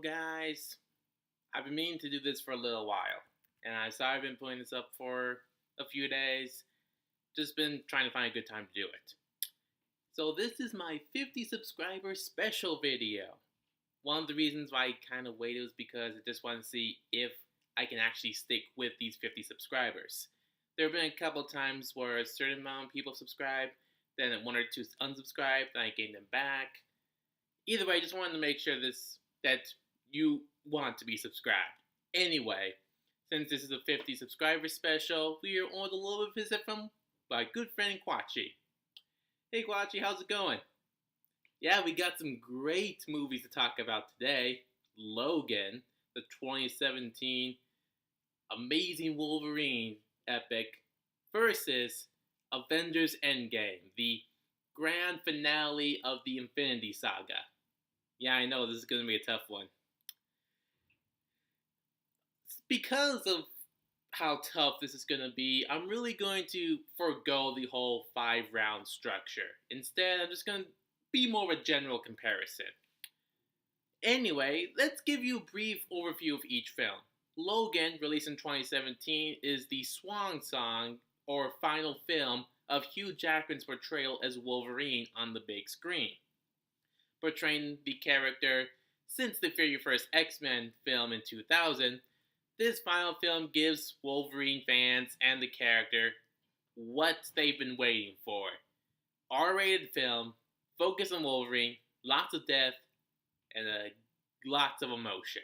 guys, I've been meaning to do this for a little while, and I've been putting this up for a few days. Just been trying to find a good time to do it. So this is my 50 subscriber special video. One of the reasons why I kind of waited was because I just want to see if I can actually stick with these 50 subscribers. There have been a couple times where a certain amount of people subscribe, then one or two unsubscribed, then I gain them back. Either way, I just wanted to make sure that you want to be subscribed. Anyway, since this is a 50 subscriber special, we are on a little bit visit from my good friend Kwachi. Hey Kwachi, how's it going? Yeah, we got some great movies to talk about today. Logan, the 2017 Amazing Wolverine epic, versus Avengers Endgame, the grand finale of the Infinity Saga. Yeah, I know this is going to be a tough one. Because of how tough this is going to be, I'm really going to forego the whole 5-round structure. Instead, I'm just going to be more of a general comparison. Anyway, let's give you a brief overview of each film. Logan, released in 2017, is the swan song or final film of Hugh Jackman's portrayal as Wolverine on the big screen. Portraying the character since the very first X-Men film in 2000, this final film gives Wolverine fans and the character what they've been waiting for. R-rated film, focus on Wolverine, lots of death, and lots of emotion.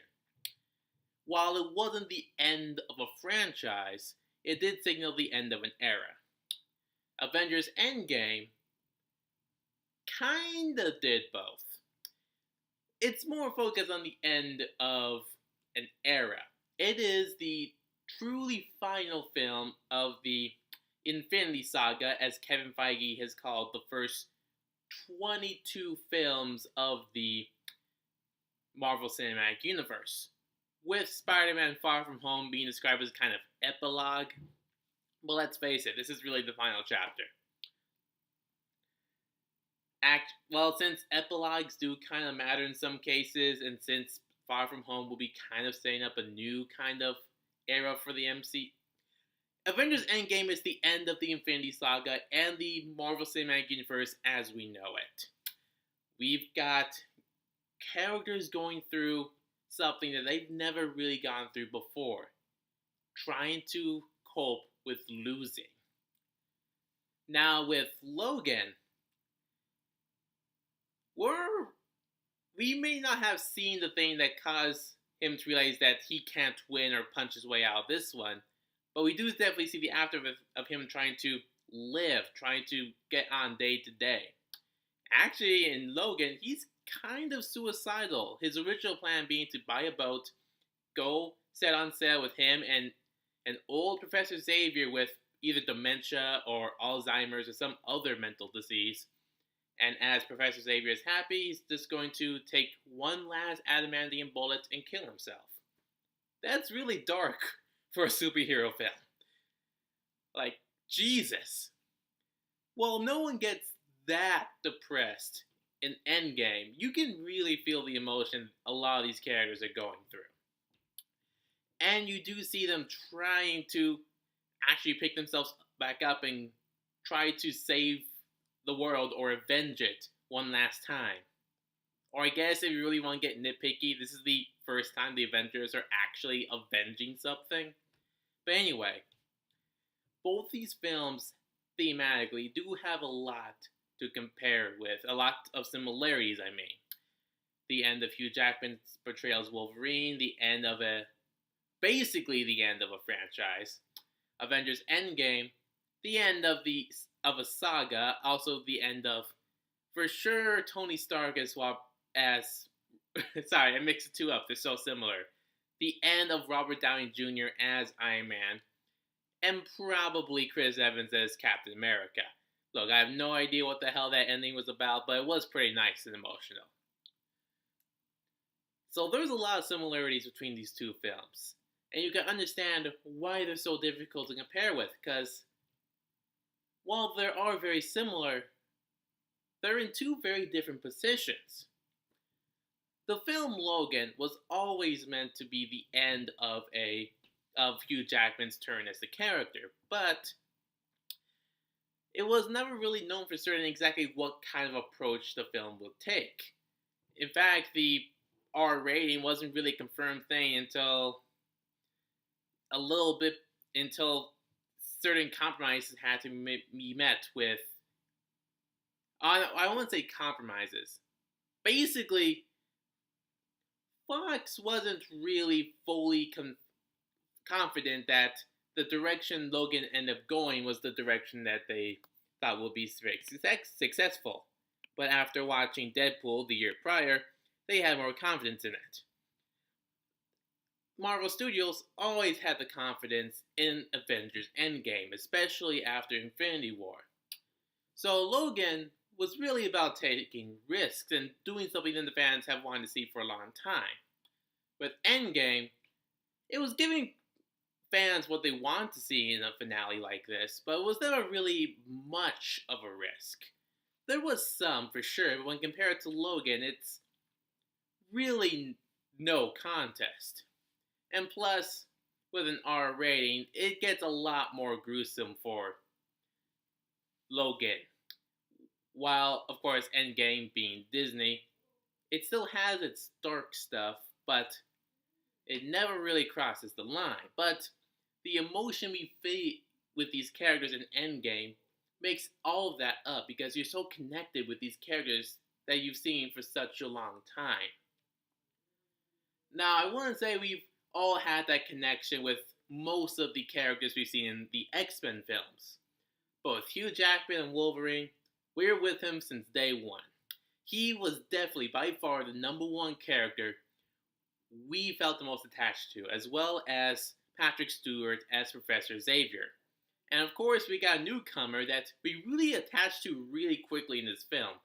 While it wasn't the end of a franchise, it did signal the end of an era. Avengers Endgame kinda did both. It's more focused on the end of an era. It is the truly final film of the Infinity Saga, as Kevin Feige has called the first 22 films of the Marvel Cinematic Universe, with Spider-Man Far From Home being described as kind of epilogue. But let's face it, this is really the final chapter. Since epilogues do kind of matter in some cases, and since Far From Home will be kind of setting up a new kind of era for the MC, Avengers Endgame is the end of the Infinity Saga and the Marvel Cinematic Universe as we know it. We've got characters going through something that they've never really gone through before, trying to cope with losing. Now with Logan, we may not have seen the thing that caused him to realize that he can't win or punch his way out of this one, but we do definitely see the aftermath of him trying to live, trying to get on day to day. Actually, in Logan, he's kind of suicidal. His original plan being to buy a boat, go set on sail with him and an old Professor Xavier with either dementia or Alzheimer's or some other mental disease. And as Professor Xavier is happy, he's just going to take one last adamantium bullet and kill himself. That's really dark for a superhero film. Like, Jesus. Well, no one gets that depressed in Endgame. You can really feel the emotion a lot of these characters are going through. And you do see them trying to actually pick themselves back up and try to save the world or avenge it one last time. Or I guess if you really want to get nitpicky, this is the first time the Avengers are actually avenging something. But anyway, both these films thematically do have a lot to compare with, a lot of similarities, I mean. The end of Hugh Jackman's portrayal as Wolverine, basically the end of a franchise. Avengers Endgame, the end of a saga, also the end of, for sure, Tony Stark sorry, I mixed the two up, they're so similar. The end of Robert Downey Jr. as Iron Man, and probably Chris Evans as Captain America. Look, I have no idea what the hell that ending was about, but it was pretty nice and emotional. So there's a lot of similarities between these two films, and you can understand why they're so difficult to compare with, because while they are very similar, they're in two very different positions. The film Logan was always meant to be the end of Hugh Jackman's turn as the character, but it was never really known for certain exactly what kind of approach the film would take. In fact, the R rating wasn't really a confirmed thing until a little bit until certain compromises had to be met with. I won't say compromises. Basically, Fox wasn't really fully confident that the direction Logan ended up going was the direction that they thought would be successful. But after watching Deadpool the year prior, they had more confidence in it. Marvel Studios always had the confidence in Avengers Endgame, especially after Infinity War. So Logan was really about taking risks and doing something that the fans have wanted to see for a long time. With Endgame, it was giving fans what they want to see in a finale like this, but it was never really much of a risk. There was some, for sure, but when compared to Logan, it's really no contest. And plus, with an R rating, it gets a lot more gruesome for Logan. While, of course, Endgame being Disney, it still has its dark stuff, but it never really crosses the line. But the emotion we feel with these characters in Endgame makes all of that up because you're so connected with these characters that you've seen for such a long time. Now, I wouldn't say we've all had that connection with most of the characters we've seen in the X-Men films. Both Hugh Jackman and Wolverine, we're with him since day one. He was definitely by far the number one character we felt the most attached to, as well as Patrick Stewart as Professor Xavier. And of course, we got a newcomer that we really attached to really quickly in this film,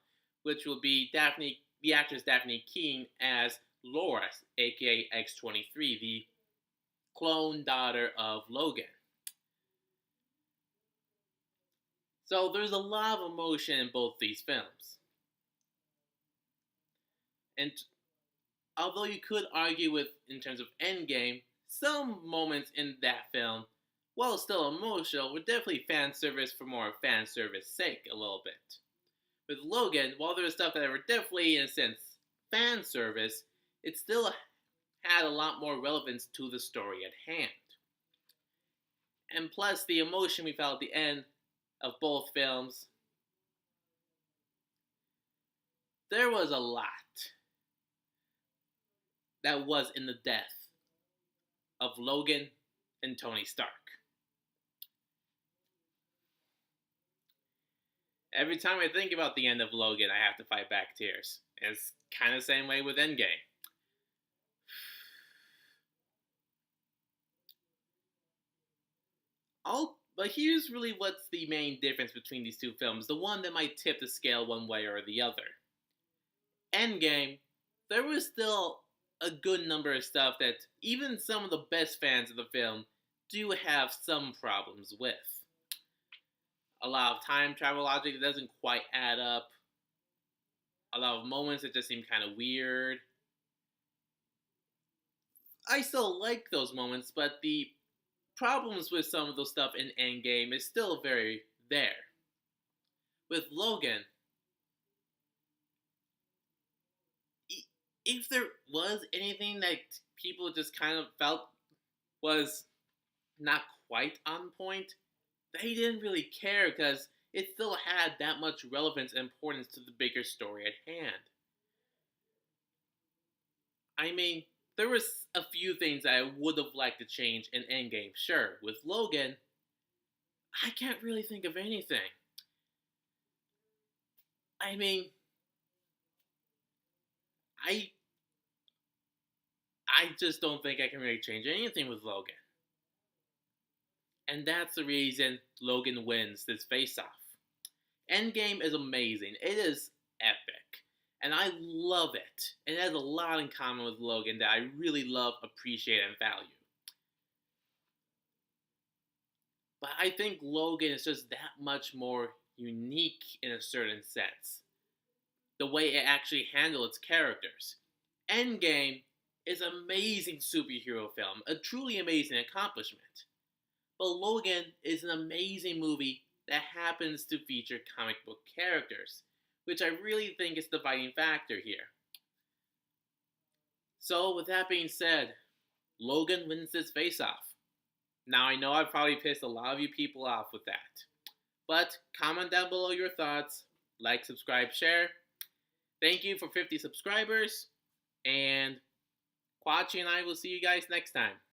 which will be the actress Daphne Keane as Laura, aka X-23, the clone daughter of Logan. So there's a lot of emotion in both these films. And although you could argue with, in terms of Endgame, some moments in that film, while still emotional, were definitely fan service for more fan service sake a little bit. With Logan, while there was stuff that were definitely, in a sense, fan service, it still had a lot more relevance to the story at hand. And plus, the emotion we felt at the end of both films, there was a lot that was in the death of Logan and Tony Stark. Every time I think about the end of Logan, I have to fight back tears. And it's kind of the same way with Endgame. But here's really what's the main difference between these two films, the one that might tip the scale one way or the other. Endgame, there was still a good number of stuff that even some of the best fans of the film do have some problems with. A lot of time travel logic that doesn't quite add up. A lot of moments that just seem kind of weird. I still like those moments, but the problems with some of the stuff in Endgame is still very there. With Logan, if there was anything that people just kind of felt was not quite on point, they didn't really care because it still had that much relevance and importance to the bigger story at hand. I mean, there was a few things I would have liked to change in Endgame, sure. With Logan, I can't really think of anything. I mean, I I just don't think I can really change anything with Logan. And that's the reason Logan wins this face-off. Endgame is amazing. It is epic. And I love it. It has a lot in common with Logan that I really love, appreciate, and value. But I think Logan is just that much more unique in a certain sense. The way it actually handles its characters. Endgame is an amazing superhero film, a truly amazing accomplishment. But Logan is an amazing movie that happens to feature comic book characters, which I really think is the dividing factor here. So, with that being said, Logan wins this face off. Now, I know I've probably pissed a lot of you people off with that. But comment down below your thoughts, like, subscribe, share. Thank you for 50 subscribers, and Quachi and I will see you guys next time.